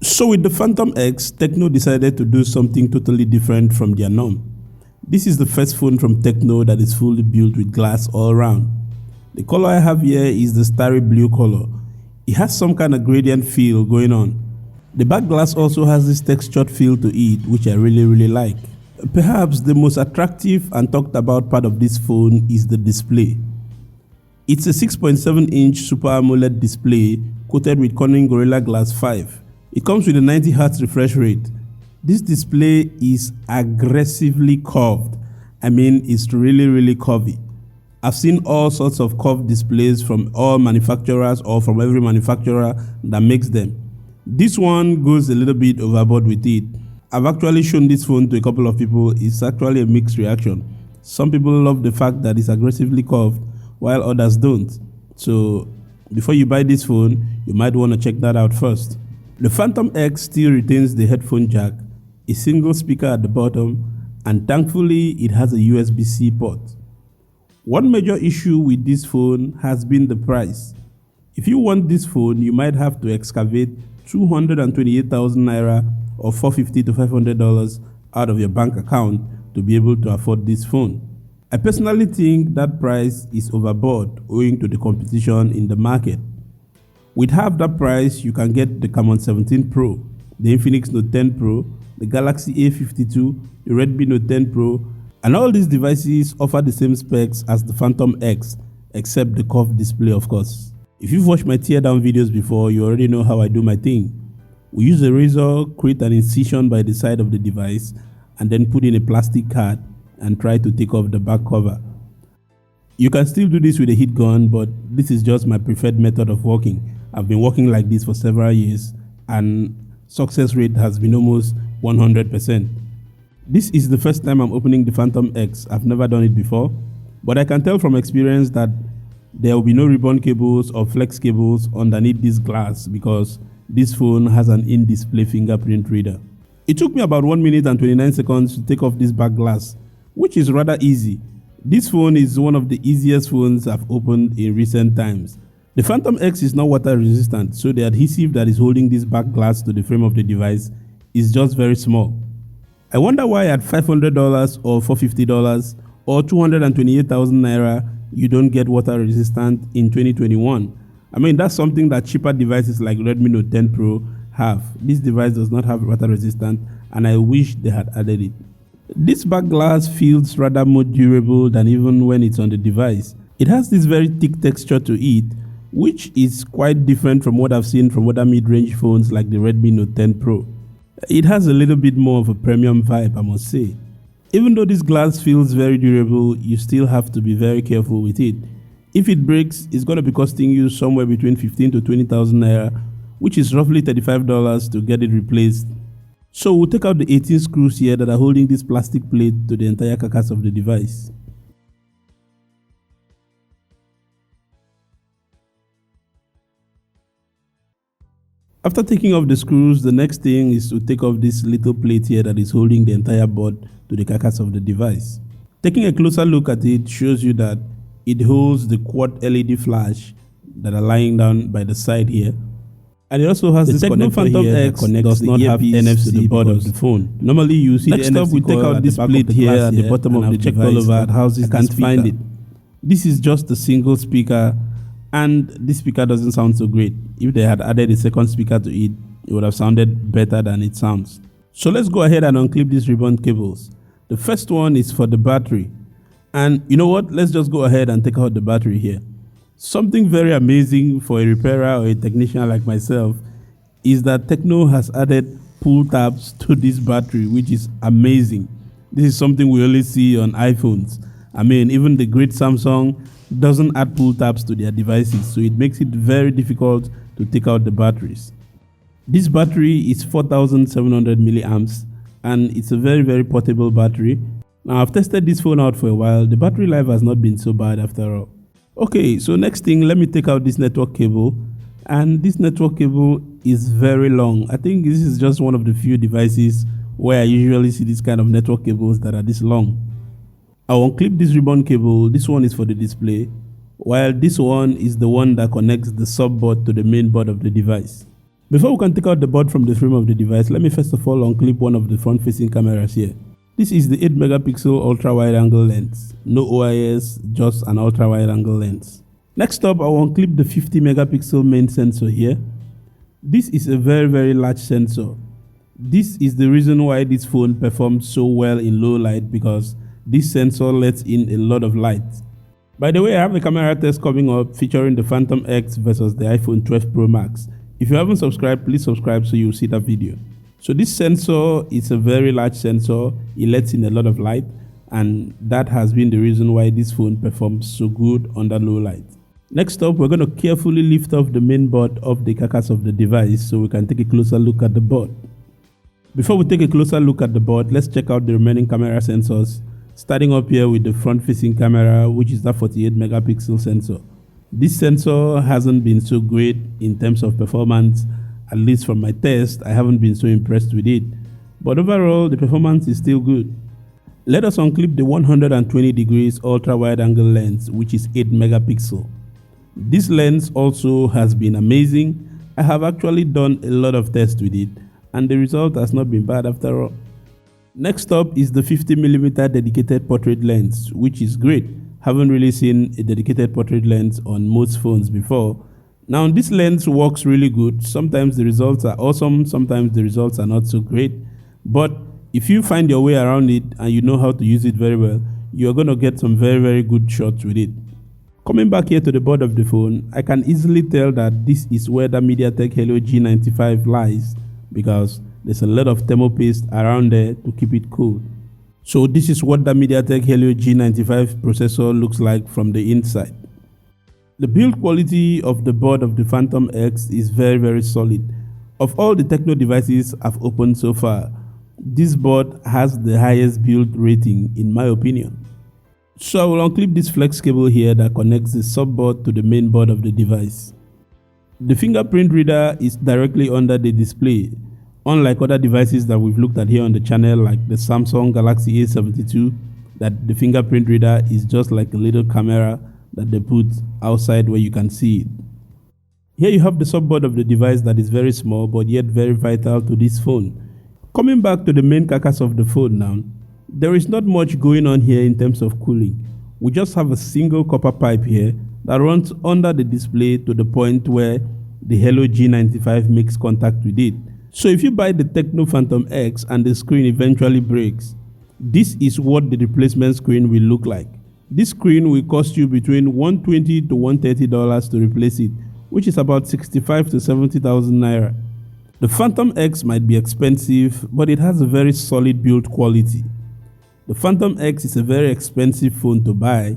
So with the Phantom X, Tecno decided to do something totally different from their norm. This is the first phone from Tecno that is fully built with glass all around. The color I have here is the starry blue color. It has some kind of gradient feel going on. The back glass also has this textured feel to it, which I really like. Perhaps the most attractive and talked about part of this phone is the display. It's a 6.7-inch Super AMOLED display coated with Corning Gorilla Glass 5. It comes with a 90Hz refresh rate. This display is aggressively curved. I mean, it's really curvy. I've seen all sorts of curved displays from all manufacturers or from every manufacturer that makes them. This one goes a little bit overboard with it. I've actually shown this phone to a couple of people. It's actually a mixed reaction. Some people love the fact that it's aggressively curved while others don't. So before you buy this phone, you might want to check that out first. The Phantom X still retains the headphone jack, a single speaker at the bottom, and thankfully it has a USB-C port. One major issue with this phone has been the price. If you want this phone, you might have to excavate 228,000 naira or $450 to $500 out of your bank account to be able to afford this phone. I personally think that price is overboard owing to the competition in the market. With half that price, you can get the Camon 17 Pro, the Infinix Note 10 Pro, the Galaxy A52, the Redmi Note 10 Pro, and all these devices offer the same specs as the Phantom X, except the curved display, of course. If you've watched my teardown videos before, you already know how I do my thing. We use a razor, create an incision by the side of the device, and then put in a plastic card and try to take off the back cover. You can still do this with a heat gun, but this is just my preferred method of working. I've been working like this for several years and success rate has been almost 100%. This is the first time I'm opening the Phantom X. I've never done it before, but I can tell from experience that there will be no ribbon cables or flex cables underneath this glass because this phone has an in-display fingerprint reader. It took me about 1 minute and 29 seconds to take off this back glass, which is rather easy. This phone is one of the easiest phones I've opened in recent times. The Phantom X is not water resistant, so the adhesive that is holding this back glass to the frame of the device is just very small. I wonder why at $500 or $450 or 228,000 naira you don't get water resistant in 2021. I mean, that's something that cheaper devices like Redmi Note 10 Pro have. This device does not have water resistant and I wish they had added it. This back glass feels rather more durable than even when it's on the device. It has this very thick texture to it, which is quite different from what I've seen from other mid-range phones like the Redmi Note 10 Pro. It has a little bit more of a premium vibe, I must say. Even though this glass feels very durable, you still have to be very careful with it. If it breaks, it's going to be costing you somewhere between 15 to 20,000 naira, which is roughly $35 to get it replaced. So we'll take out the 18 screws here that are holding this plastic plate to the entire carcass of the device. After taking off the screws, the next thing is to take off this little plate here that is holding the entire board to the carcass of the device. Taking a closer look at it shows you that it holds the quad LED flash that are lying down by the side here. And it also has this Tecno Phantom X does not have NFC to the board of the phone. Normally you see the NFC we take out this plate here at the bottom of the device that houses the speaker. I can't find it. This is just a single speaker and this speaker doesn't sound so great. If they had added a second speaker to it, it would have sounded better than it sounds. So let's go ahead and unclip these ribbon cables. The first one is for the battery. And you know what? Let's just go ahead and take out the battery here. Something very amazing for a repairer or a technician like myself is that Tecno has added pull tabs to this battery, which is amazing. This is something we only see on iPhones. I mean, even the great Samsung doesn't add pull tabs to their devices, so it makes it very difficult to take out the batteries. This battery is 4,700 milliamps and it's a very portable battery. Now I've tested this phone out for a while. The battery life has not been so bad after all. Okay, so next thing, let me take out this network cable, and this network cable is very long. I think this is just one of the few devices where I usually see this kind of network cables that are this long. I'll unclip this ribbon cable. This one is for the display, while this one is the one that connects the subboard to the main board of the device. Before we can take out the board from the frame of the device, let me first of all unclip one of the front facing cameras here. This is the 8 megapixel ultra wide angle lens. No OIS, just an ultra wide angle lens. Next up, I will unclip the 50 megapixel main sensor here. This is a very large sensor. This is the reason why this phone performs so well in low light, because this sensor lets in a lot of light. By the way, I have a camera test coming up featuring the Phantom X versus the iPhone 12 Pro Max. If you haven't subscribed, please subscribe so you'll see that video. So this sensor is a very large sensor. It lets in a lot of light, and that has been the reason why this phone performs so good under low light. Next up, we're going to carefully lift off the main board of the carcass of the device so we can take a closer look at the board. Before we take a closer look at the board, let's check out the remaining camera sensors, starting up here with the front facing camera, which is that 48 megapixel sensor. This sensor hasn't been so great in terms of performance, at least from my test. I haven't been so impressed with it, but overall the performance is still good. Let us unclip the 120 degrees ultra wide angle lens, which is 8 megapixel. This lens also has been amazing. I have actually done a lot of tests with it, and the result has not been bad after all. Next up is the 50mm dedicated portrait lens, which is great. Haven't really seen a dedicated portrait lens on most phones before. Now this lens works really good. Sometimes the results are awesome, sometimes the results are not so great. But if you find your way around it and you know how to use it very well, you're going to get some very good shots with it. Coming back here to the board of the phone, I can easily tell that this is where the MediaTek Helio G95 lies, because there's a lot of thermal paste around there to keep it cool. So this is what the MediaTek Helio G95 processor looks like from the inside. The build quality of the board of the Phantom X is very solid. Of all the Tecno devices I've opened so far, this board has the highest build rating in my opinion. So I will unclip this flex cable here that connects the subboard to the main board of the device. The fingerprint reader is directly under the display. Unlike other devices that we've looked at here on the channel, like the Samsung Galaxy A72, that the fingerprint reader is just like a little camera that they put outside where you can see it. Here you have the subboard of the device that is very small but yet very vital to this phone. Coming back to the main carcass of the phone now, there is not much going on here in terms of cooling. We just have a single copper pipe here that runs under the display to the point where the Helio G95 makes contact with it. So if you buy the Tecno Phantom X and the screen eventually breaks, this is what the replacement screen will look like. This screen will cost you between $120 to $130 to replace it, which is about 65 to 70,000 naira. The Phantom X might be expensive, but it has a very solid build quality. The Phantom X is a very expensive phone to buy,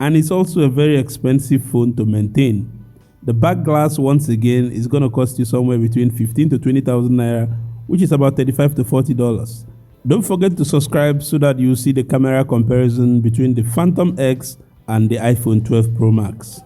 and it's also a very expensive phone to maintain. The back glass, once again, is going to cost you somewhere between 15 to 20,000 naira, which is about $35 to $40. Don't forget to subscribe so that you see the camera comparison between the Phantom X and the iPhone 12 Pro Max.